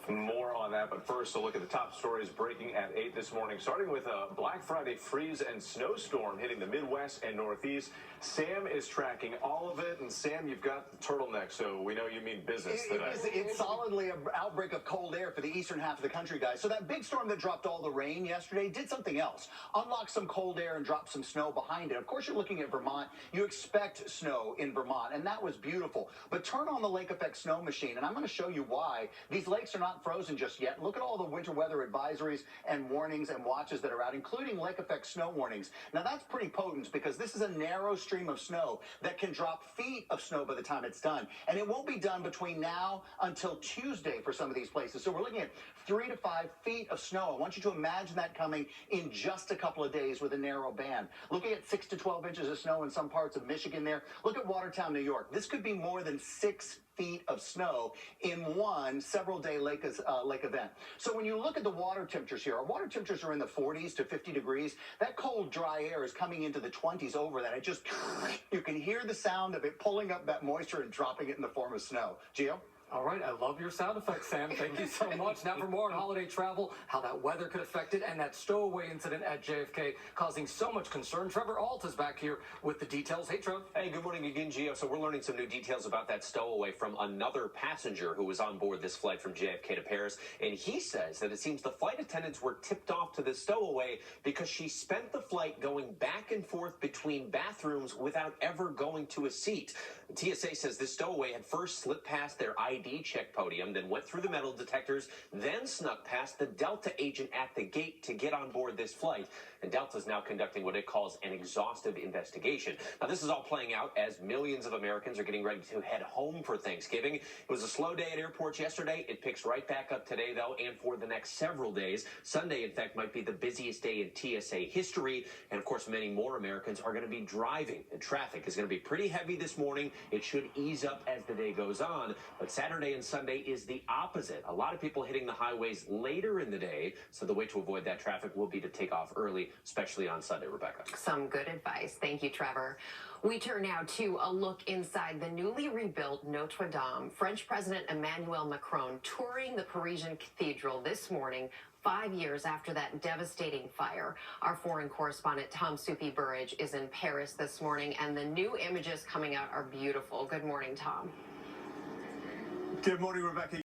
More on that, but first, a look at the top stories breaking at 8 this morning, starting with a Black Friday freeze and snowstorm hitting the Midwest and Northeast. Sam is tracking all of it, and Sam, you've got the turtleneck, so we know you mean business today. It's solidly an outbreak of cold air for the eastern half of the country, guys. So that big storm that dropped all the rain yesterday did something else. Unlocked some cold air and dropped some snow behind it. Of course, you're looking at Vermont. You expect snow in Vermont, and that was beautiful. But turn on the lake effect snow machine, and I'm going to show you why these lakes are not frozen just yet. Look at all the winter weather advisories and warnings and watches that are out, including lake effect snow warnings. Now that's pretty potent because this is a narrow stream of snow that can drop feet of snow by the time it's done. And it won't be done between now until Tuesday for some of these places. So we're looking at 3 to 5 feet of snow. I want you to imagine that coming in just a couple of days with a narrow band. Looking at 6 to 12 inches of snow in some parts of Michigan there. Look at Watertown, New York. This could be more than 6 feet of snow in one several-day lake event. So when you look at the water temperatures here, our water temperatures are in the 40s to 50 degrees. That cold, dry air is coming into the 20s over that. You can hear the sound of it pulling up that moisture and dropping it in the form of snow. Gio? All right, I love your sound effects, Sam. Thank you so much. Now for more on holiday travel, how that weather could affect it, and that stowaway incident at JFK causing so much concern. Trevor Alt is back here with the details. Hey, Trev. Hey, good morning again, Gio. So we're learning some new details about that stowaway from another passenger who was on board this flight from JFK to Paris, and he says that it seems the flight attendants were tipped off to the stowaway because she spent the flight going back and forth between bathrooms without ever going to a seat. TSA says this stowaway had first slipped past their ID check podium, then went through the metal detectors, then snuck past the Delta agent at the gate to get on board this flight. And Delta is now conducting what it calls an exhaustive investigation. Now, this is all playing out as millions of Americans are getting ready to head home for Thanksgiving. It was a slow day at airports yesterday. It picks right back up today, though, and for the next several days. Sunday, in fact, might be the busiest day in TSA history. And, of course, many more Americans are going to be driving. And traffic is going to be pretty heavy this morning. It should ease up as the day goes on. But Saturday and Sunday is the opposite. A lot of people hitting the highways later in the day. So the way to avoid that traffic will be to take off early, especially on Sunday, Rebecca. Some good advice. Thank you, Trevor. We turn now to a look inside the newly rebuilt Notre Dame. French President Emmanuel Macron touring the Parisian cathedral this morning, 5 years after that devastating fire. Our foreign correspondent Tom Soupy-Burridge is in Paris this morning, and the new images coming out are beautiful. Good morning, Tom. Good morning, Rebecca.